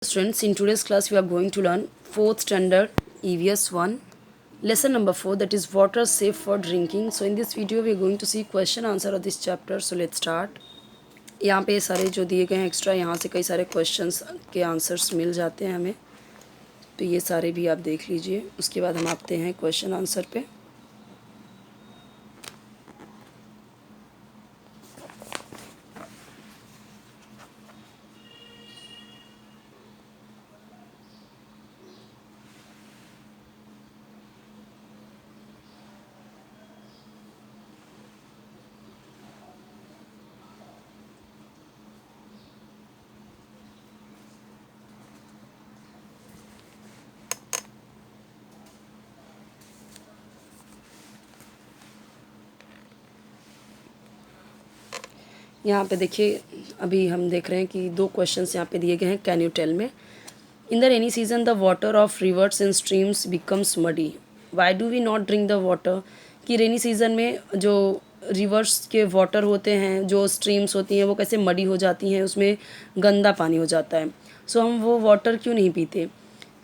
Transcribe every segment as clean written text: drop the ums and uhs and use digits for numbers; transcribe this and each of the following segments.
Students, in today's class we are going to learn 4th standard EVS 1 lesson number 4, that is water safe for drinking. So in this video we are going to see question answer of this chapter. So let's start. यहाँ पे सारे जो दिए गए हैं extra, यहाँ से कई सारे क्वेश्चंस के आंसर्स मिल जाते हैं हमें, तो ये सारे भी आप देख लीजिए। उसके बाद हम आते हैं क्वेश्चन आंसर पे। यहाँ पे देखिए, अभी हम देख रहे हैं कि दो क्वेश्चंस यहाँ पे दिए गए हैं। Can you tell me, in the rainy season the water of rivers and streams becomes muddy, why do we not drink the water. कि रेनी सीजन में जो रिवर्स के वाटर होते हैं, जो स्ट्रीम्स होती हैं, वो कैसे मडी हो जाती हैं, उसमें गंदा पानी हो जाता है। सो हम वो वाटर क्यों नहीं पीते।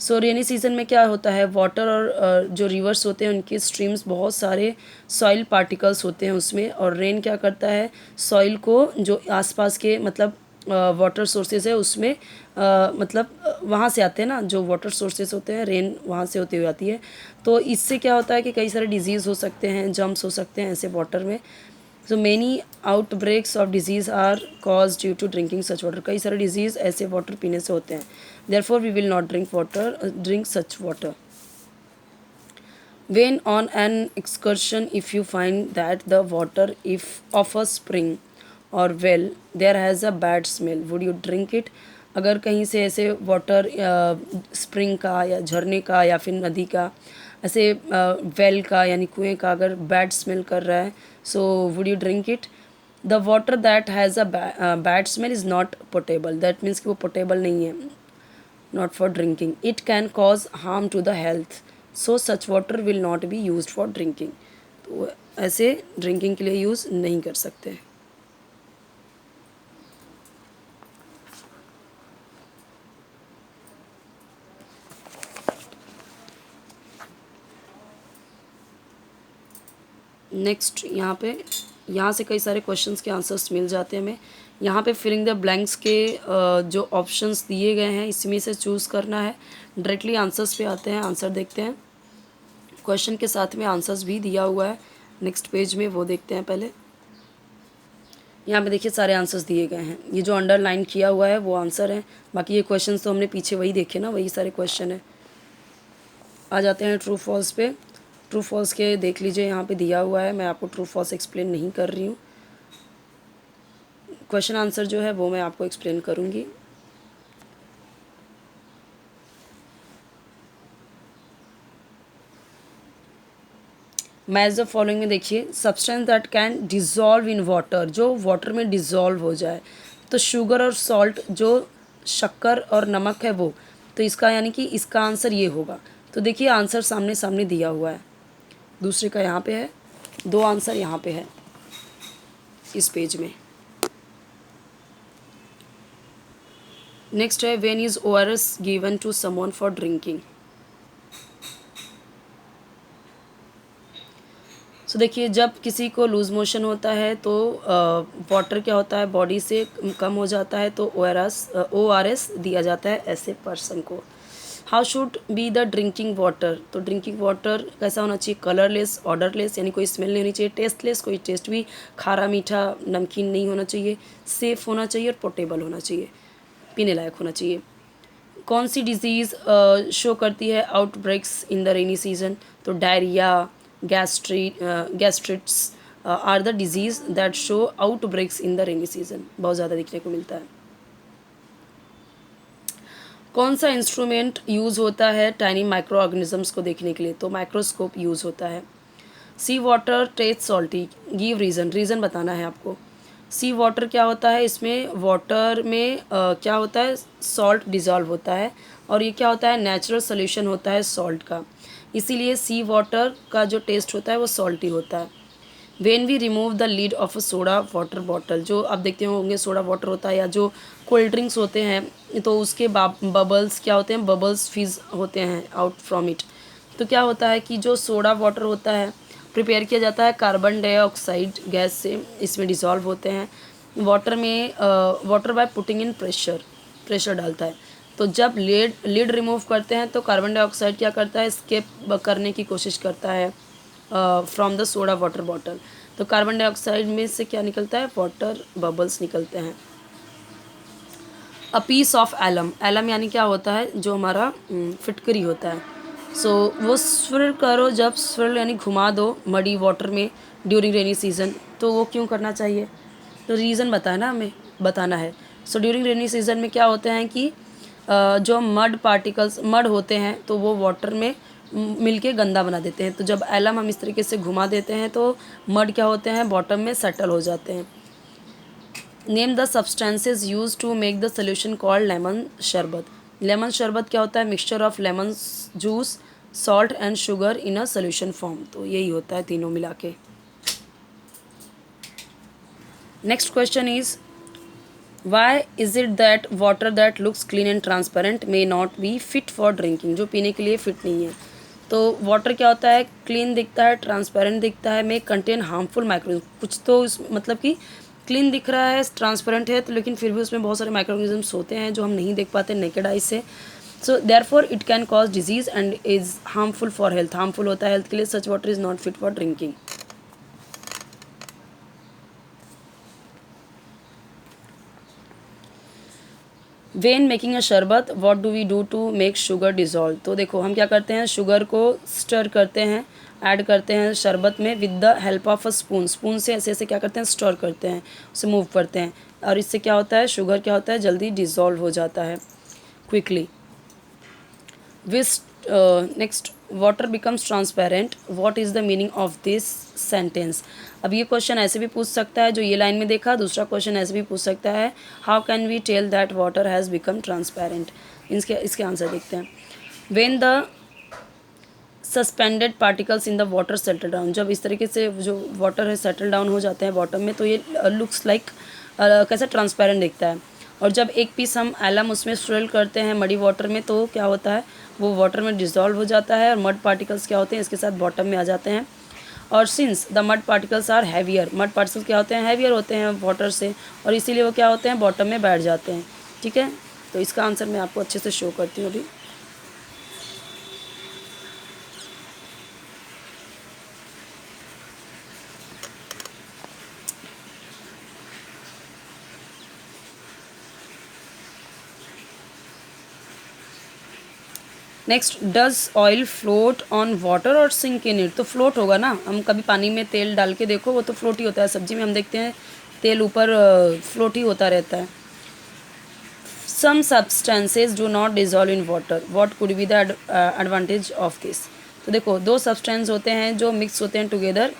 सो रेनी सीज़न में क्या होता है, वाटर और जो रिवर्स होते हैं उनके स्ट्रीम्स बहुत सारे सॉइल पार्टिकल्स होते हैं उसमें, और रेन क्या करता है, सॉइल को जो आसपास के मतलब वाटर सोर्सेज है उसमें वहाँ से आते हैं ना, जो वाटर सोर्सेज होते हैं, रेन वहाँ से होती हुई आती है। तो इससे क्या होता है कि कई सारे डिजीज़ हो सकते हैं, जम्स हो सकते हैं ऐसे वाटर में। So many outbreaks of diseases are cause due to drinking such water. कई सारे डिजीज़ ऐसे वाटर पीने से होते हैं। Therefore we will not drink such water. When on an excursion, if you find that the water if of a spring or well there has a bad smell, would you drink it? अगर कहीं से ऐसे water spring का या झरने का या फिर नदी का ऐसे वेल का यानी कुएं का अगर बैड स्मेल कर रहा है, so would you drink it. The water that has a bad smell is not potable, that means कि वो पोटेबल नहीं है, not for drinking. It can cause harm to the health, so such water will not be used for drinking. तो ऐसे drinking के लिए use नहीं कर सकते। नेक्स्ट यहाँ से कई सारे क्वेश्चंस के आंसर्स मिल जाते हैं हमें। यहाँ पे फिलिंग द ब्लैंक्स के जो ऑप्शंस दिए गए हैं इसमें से चूज़ करना है। डायरेक्टली आंसर्स पे आते हैं, आंसर देखते हैं। क्वेश्चन के साथ में आंसर्स भी दिया हुआ है नेक्स्ट पेज में, वो देखते हैं पहले। यहाँ पे देखिए सारे आंसर्स दिए गए हैं, ये जो अंडरलाइन किया हुआ है वो आंसर है, बाकी ये क्वेश्चंस तो हमने पीछे वही देखे ना, वही सारे क्वेश्चन है। आ जाते हैं ट्रू फॉल्स पे। ट्रू फॉल्स के देख लीजिए, यहाँ पे दिया हुआ है, मैं आपको ट्रू फॉल्स एक्सप्लेन नहीं कर रही हूँ। क्वेश्चन आंसर जो है वो मैं आपको एक्सप्लेन करूँगी। मैच द फॉलोइंग में देखिए, substance that can dissolve in water, जो वाटर में डिज़ोल्व हो जाए। तो शुगर और सॉल्ट, जो शक्कर और नमक है वो, तो इसका यानी कि इसका आंसर ये होगा। तो देखिए आंसर सामने सामने दिया हुआ है, दूसरे का यहाँ पे है, दो आंसर यहाँ पे है इस पेज में। नेक्स्ट है, when is ORS given to someone for drinking. So देखिए, जब किसी को लूज़ मोशन होता है तो वाटर क्या होता है, बॉडी से कम हो जाता है, तो ORS दिया जाता है ऐसे पर्सन को। How should be the drinking water, तो ड्रिंकिंग वाटर कैसा होना चाहिए, कलरलेस, ऑर्डरलेस यानी कोई स्मेल नहीं होनी चाहिए, टेस्टलेस, कोई टेस्ट भी खारा मीठा नमकीन नहीं होना चाहिए, सेफ़ होना चाहिए और पोर्टेबल होना चाहिए, पीने लायक होना चाहिए। कौन सी डिजीज़ शो करती है outbreaks in the rainy season, तो diarrhoea, gastritis are the disease that show outbreaks in the rainy season, बहुत ज़्यादा देखने को मिलता है। कौन सा इंस्ट्रूमेंट यूज़ होता है टाइनी माइक्रो ऑर्गेनिजम्स को देखने के लिए, तो माइक्रोस्कोप यूज़ होता है। Sea water taste salty, give reason बताना है आपको। सी वाटर क्या होता है, इसमें वाटर में क्या होता है, सॉल्ट डिज़ोल्व होता है, और ये क्या होता है, नेचुरल सोल्यूशन होता है सॉल्ट का, इसीलिए सी वाटर का जो टेस्ट होता है वो सॉल्टी होता है। When we remove the lid of a soda water bottle, जो आप देखते होंगे सोडा वाटर होता है या जो कोल्ड ड्रिंक्स होते हैं तो उसके बबल्स क्या होते हैं, बबल्स फीज होते हैं आउट फ्रॉम इट। तो क्या होता है कि जो सोडा वाटर होता है प्रिपेयर किया जाता है कार्बन डाइऑक्साइड गैस से, इसमें डिसॉल्व होते हैं वाटर में, water by putting in pressure, pressure डालता है। तो जब लीड रिमूव करते हैं तो कार्बन डाइऑक्साइड क्या करता है, स्केप करने की कोशिश करता है from the soda water bottle. तो कार्बन डाइऑक्साइड में से क्या निकलता है, वाटर बबल्स निकलते हैं। A piece of alum, alum यानी क्या होता है, जो हमारा फिटकरी होता है। सो वो स्विर करो, जब स्विर यानी घुमा दो मडी वाटर में ड्यूरिंग रेनी सीजन, तो वो क्यों करना चाहिए, तो रीज़न बताया ना, हमें बताना है। सो ड्यूरिंग रेनी सीजन में क्या होते हैं कि जो मड पार्टिकल्स मड होते हैं तो वो वाटर में मिलके गंदा बना देते हैं। तो जब एलम हम इस तरीके से घुमा देते हैं तो मड क्या होते हैं, बॉटम में सेटल हो जाते हैं। Name the substances use to make the solution called lemon sharbat, lemon शरबत क्या होता है, mixture of lemon juice salt and sugar in a solution form. तो यही होता है तीनों मिला के। Next question is why is it that water that looks clean and transparent may not be fit for drinking, जो पीने के लिए फिट नहीं है। तो वाटर क्या होता है, क्लीन दिखता है, ट्रांसपेरेंट दिखता है, मे कंटेन हार्मफुल माइक्रो, कुछ तो इस मतलब कि क्लीन दिख रहा है, ट्रांसपेरेंट है, तो लेकिन फिर भी उसमें बहुत सारे माइक्रो ऑर्गेनिजम्स होते हैं जो हम नहीं देख पाते नेकेड आई से। So therefore it can cause disease and is harmful for health, harmful होता है हेल्थ के लिए। Such water is not fit for drinking. When making a sharbat what do we do to make sugar dissolve, तो देखो हम क्या करते हैं, शुगर को स्टर करते हैं, ऐड करते हैं शरबत में with the help of a spoon, spoon से ऐसे ऐसे क्या करते हैं, स्टर करते हैं, उसे मूव करते हैं, और इससे क्या होता है, शुगर क्या होता है, जल्दी डिज़ोल्व हो जाता है quickly. Which next water becomes transparent, what is the meaning of this sentence. अब ये क्वेश्चन ऐसे भी पूछ सकता है जो ये लाइन में देखा, दूसरा क्वेश्चन ऐसे भी पूछ सकता है how can we tell that water has become transparent. इसके आंसर देखते हैं। When the suspended particles in the water settle down, जब इस तरीके से जो वाटर है सेटल डाउन हो जाते हैं बॉटम में, तो ये लुक्स लाइक कैसा ट्रांसपेरेंट दिखता है। और जब एक पीस हम एलम उसमें स्विल करते हैं मडी वाटर में, तो क्या होता है, वो वाटर में डिज़ोल्व हो जाता है और मड पार्टिकल्स क्या होते हैं, इसके साथ बॉटम में आ जाते हैं। और since the mud particles are heavier, mud particles क्या होते हैं, हैवियर होते हैं वाटर से, और इसीलिए वो क्या होते हैं, बॉटम में बैठ जाते हैं। ठीक है, तो इसका आंसर मैं आपको अच्छे से शो करती हूँ अभी। Next, does oil float on water और सिंक इन इट, तो फ्लोट होगा ना, हम कभी पानी में तेल डाल के देखो वो तो फ्लोट ही होता है, सब्जी में हम देखते हैं तेल ऊपर फ्लोट ही होता रहता है। Some substances do not dissolve in water, what could be the advantage of this. तो देखो दो सब्सटेंस होते हैं जो मिक्स होते हैं together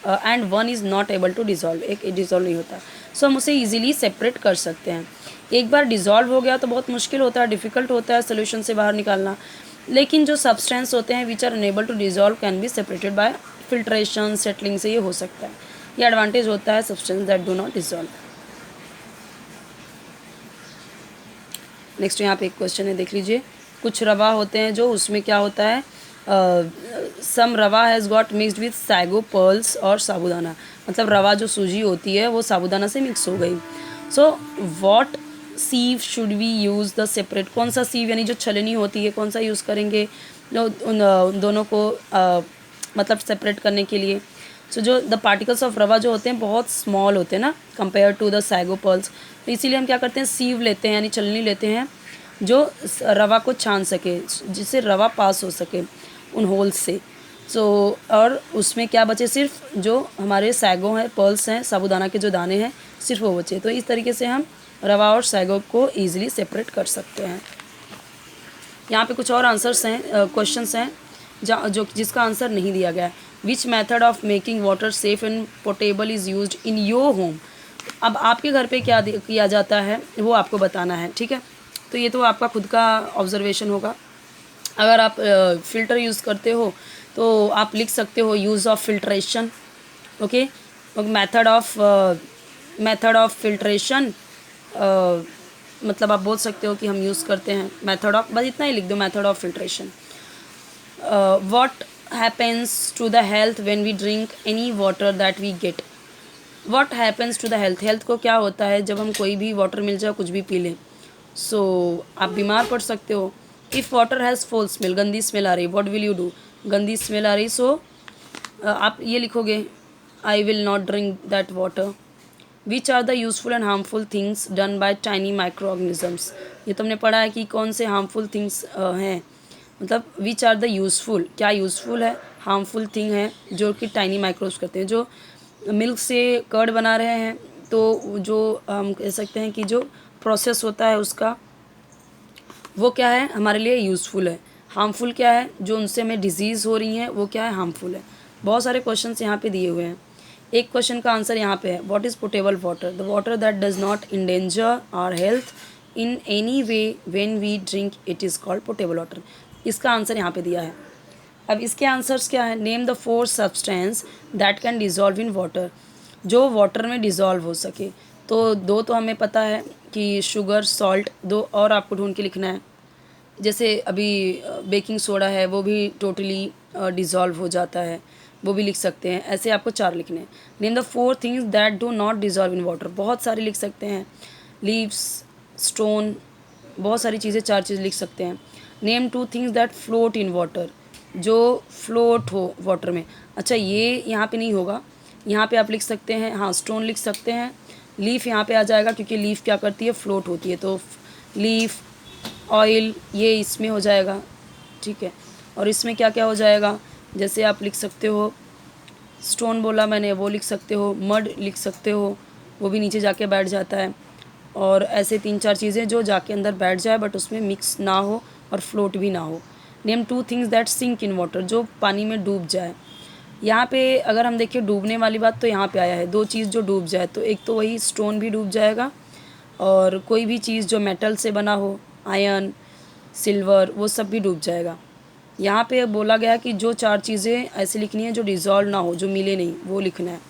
and one is not able to dissolve, एक डिजॉल्व नहीं होता, सो हम उसे ईजिली सेपरेट कर सकते हैं। एक बार डिजॉल्व हो गया तो बहुत मुश्किल होता है, डिफ़िकल्ट होता है सोल्यूशन से बाहर निकालना। लेकिन जो सब्सटेंस होते हैं which are unable to dissolve can be separated by filtration settling से, ये हो सकता है, ये एडवांटेज होता है substance that do not dissolve. Next यहाँ पे एक क्वेश्चन है, देख लीजिए। कुछ रवा होते हैं जो उसमें क्या होता है, सम रवा has got mixed with sago pearls और साबूदाना, मतलब रवा जो सूजी होती है वो साबूदाना से मिक्स हो गई। So what sieve should we use the separate, कौन सा सीव यानी जो छलनी होती है कौन सा यूज़ करेंगे उन दोनों को मतलब सेपरेट करने के लिए। सो जो द पार्टिकल्स ऑफ रवा जो होते हैं बहुत स्मॉल होते हैं ना compare to the sago pearls, तो इसीलिए हम क्या करते हैं, सीव लेते हैं यानी छलनी लेते हैं जो रवा को छान सके, जिससे रवा पास हो सके उन होल्स से। सो और उसमें क्या बचे, सिर्फ जो हमारे सैगो हैं, पर्ल्स हैं, साबूदाना के जो दाने हैं, सिर्फ वो बचे। तो इस तरीके से हम रवा और सैगो को ईजिली सेपरेट कर सकते हैं। यहाँ पे कुछ और आंसर्स हैं, क्वेश्चंस हैं जो जिसका आंसर नहीं दिया गया है। Which method of making water safe and portable is used in your home, अब आपके घर पे क्या किया जाता है वो आपको बताना है। ठीक है, तो ये तो आपका खुद का ऑब्जर्वेशन होगा। अगर आप फ़िल्टर यूज़ करते हो तो आप लिख सकते हो use of filtration. Okay, method of filtration, मतलब आप बोल सकते हो कि हम यूज़ करते हैं मेथड ऑफ, बस इतना ही लिख दो, method of filtration. What happens to the health when we drink any water that we get? What happens to the health? Health को क्या होता है जब हम कोई भी वाटर मिल जाए कुछ भी पी लें? सो आप बीमार पड़ सकते हो. If water has foul smell, गंदी स्मेल आ रही, व्हाट विल यू डू? गंदी स्मेल आ रही, सो आप ये लिखोगे, I will not drink that water. Which are the useful and harmful things done by tiny micro organisms? ये तुमने पढ़ा है कि कौन से हार्मफुल थिंग्स हैं, मतलब विच आर द यूज़फुल, क्या यूज़फुल है, हार्मफुल थिंग है जो कि टाइनी माइक्रोब्स करते हैं. जो मिल्क से कर्ड बना रहे हैं तो जो हम कह सकते हैं कि जो प्रोसेस होता है उसका, वो क्या है हमारे लिए यूज़फुल है. हार्मफुल क्या है, जो उनसे हमें डिजीज़ हो रही हैं वो क्या है, हार्मफुल है. बहुत सारे क्वेश्चंस यहाँ पे दिए हुए हैं. एक क्वेश्चन का आंसर यहाँ पे है, what is portable water? The water that does not endanger our health in any way when we drink it is called portable water. इसका आंसर यहाँ पे दिया है. अब इसके आंसर्स क्या है? Name the 4 substance that can dissolve in water, जो वाटर में डिज़ोल्व हो सके. तो 2 तो हमें पता है कि शुगर, सॉल्ट, 2 और आपको ढूंढ के लिखना है. जैसे अभी बेकिंग सोडा है वो भी टोटली डिज़ोल्व हो जाता है, वो भी लिख सकते हैं. ऐसे आपको 4 लिखने हैं. Name the 4 things that do not dissolve in water, बहुत सारे लिख सकते हैं. लीव्स, स्टोन, बहुत सारी चीज़ें, 4 चीज़ लिख सकते हैं. Name 2 things that float in water, जो फ्लोट हो वाटर में. अच्छा ये यहाँ पे नहीं होगा, यहाँ पे आप लिख सकते हैं, हाँ स्टोन लिख सकते हैं. लीफ यहाँ पे आ जाएगा क्योंकि लीफ क्या करती है, फ्लोट होती है. तो लीफ, ऑयल, ये इसमें हो जाएगा, ठीक है. और इसमें क्या क्या हो जाएगा, जैसे आप लिख सकते हो, स्टोन बोला मैंने, वो लिख सकते हो. मड लिख सकते हो, वो भी नीचे जाके बैठ जाता है. और ऐसे 3-4 चीज़ें जो जाके अंदर बैठ जाए बट उसमें मिक्स ना हो और फ्लोट भी ना हो. Name 2 things that sink in water, जो पानी में डूब जाए. यहाँ पे अगर हम देखें डूबने वाली बात तो यहाँ पे आया है 2 चीज़ जो डूब जाए, तो एक तो वही स्टोन भी डूब जाएगा और कोई भी चीज़ जो मेटल से बना हो, आयरन, सिल्वर, वो सब भी डूब जाएगा. यहाँ पे बोला गया कि जो 4 चीज़ें ऐसी लिखनी है जो डिज़ोल्व ना हो, जो मिले नहीं, वो लिखना है.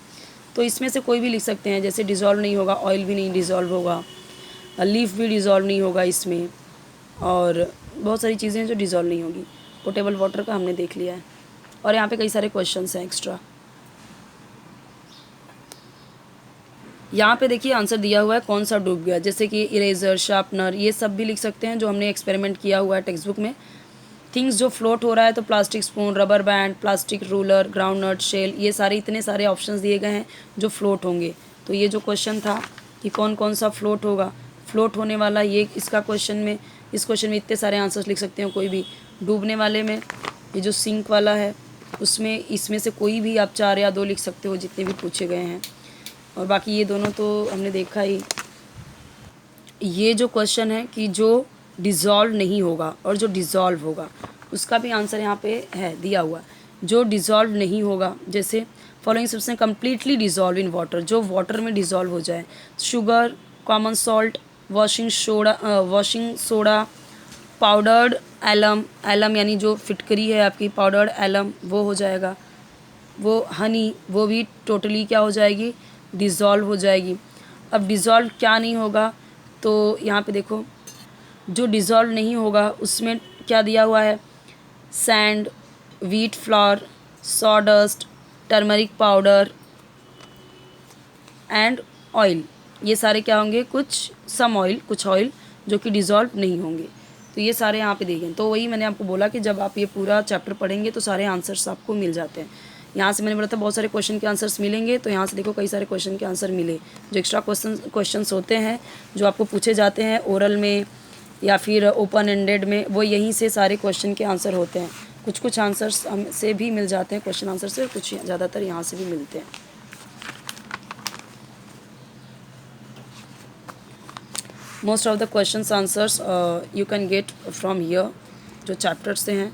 तो इसमें से कोई भी लिख सकते हैं. जैसे डिज़ोल्व नहीं होगा, ऑयल भी नहीं डिज़ोल्व होगा, लीफ भी डिज़ोल्व नहीं होगा इसमें, और बहुत सारी चीज़ें हैं जो डिज़ोल्व नहीं होगी. पोर्टेबल वाटर का हमने देख लिया है. और यहाँ पे कई सारे क्वेश्चंस हैं एक्स्ट्रा. यहाँ पे देखिए आंसर दिया हुआ है कौन सा डूब गया. जैसे कि इरेज़र, शार्पनर, ये सब भी लिख सकते हैं जो हमने एक्सपेरिमेंट किया हुआ है टेक्स्ट बुक में. थिंग्स जो फ्लोट हो रहा है तो plastic spoon, rubber band, plastic ruler, groundnut shell, ये सारे इतने सारे ऑप्शंस दिए गए हैं जो फ्लोट होंगे. तो ये जो क्वेश्चन था कि कौन कौन सा फ्लोट होगा, फ्लोट होने वाला, ये इसका क्वेश्चन में, इस क्वेश्चन में इतने सारे आंसर्स लिख सकते हो कोई भी. डूबने वाले में ये जो सिंक वाला है उसमें इसमें से कोई भी आप 4 या 2 लिख सकते हो जितने भी पूछे गए हैं. और बाकी ये दोनों तो हमने देखा ही. ये जो क्वेश्चन है कि जो डिज़ोल्व नहीं होगा और जो डिज़ोल्व होगा, उसका भी आंसर यहाँ पे है दिया हुआ. जो डिज़ोल्व नहीं होगा, जैसे following substance completely dissolve in water, जो वाटर में डिज़ोल्व हो जाए. Sugar, common salt, washing soda, powdered alum, alum यानी जो फिटकरी है आपकी, पाउडर्ड एलम, वो हो जाएगा. वो हनी, वो भी टोटली क्या हो जाएगी, डिज़ोल्व हो जाएगी. अब डिज़ोल्व क्या नहीं होगा, तो यहाँ पे देखो जो डिज़ोल्व नहीं होगा उसमें क्या दिया हुआ है, sand, wheat flour, sawdust, turmeric powder and oil. ये सारे क्या होंगे, कुछ सम ऑयल, कुछ ऑयल जो कि डिज़ोल्व नहीं होंगे. तो ये सारे यहाँ पे देखें. तो वही मैंने आपको बोला कि जब आप ये पूरा चैप्टर पढ़ेंगे तो सारे आंसर्स आपको मिल जाते हैं. यहाँ से मैंने बोला था बहुत सारे क्वेश्चन के आंसर्स मिलेंगे, तो यहाँ से देखो कई सारे क्वेश्चन के आंसर मिले. जो एक्स्ट्रा क्वेश्चंस होते हैं जो आपको पूछे जाते हैं ओरल में या फिर ओपन एंडेड में, वो यहीं से सारे क्वेश्चन के आंसर होते हैं. कुछ कुछ आंसर्स से भी मिल जाते हैं क्वेश्चन आंसर से, कुछ ज़्यादातर यहाँ से भी मिलते हैं. Most of the questions answers you can get from here, जो चैप्टर से हैं.